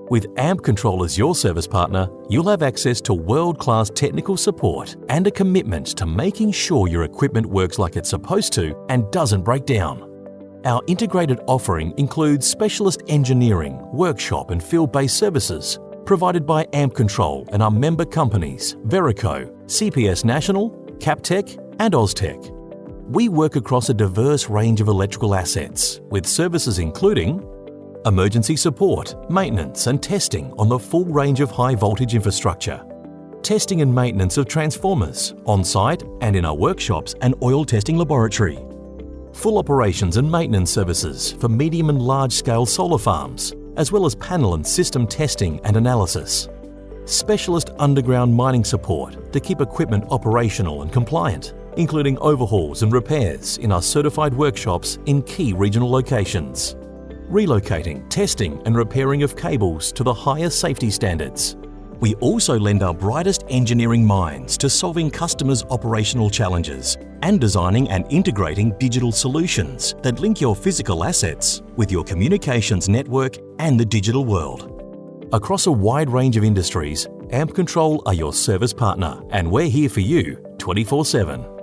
With Ampcontrol as your service partner, you'll have access to world-class technical support and a commitment to making sure your equipment works like it's supposed to and doesn't break down. Our integrated offering includes specialist engineering, workshop and field-based services provided by Ampcontrol and our member companies Verico, CPS National, Captech and Austech. We work across a diverse range of electrical assets with services including emergency support, maintenance and testing on the full range of high voltage infrastructure, testing and maintenance of transformers on-site and in our workshops and oil testing laboratory, full operations and maintenance services for medium and large-scale solar farms, as well as panel and system testing and analysis, specialist underground mining support to keep equipment operational and compliant, including overhauls and repairs in our certified workshops in key regional locations, relocating, testing and repairing of cables to the highest safety standards. We also lend our brightest engineering minds to solving customers' operational challenges and designing and integrating digital solutions that link your physical assets with your communications network and the digital world. Across a wide range of industries, Ampcontrol are your service partner and we're here for you 24/7.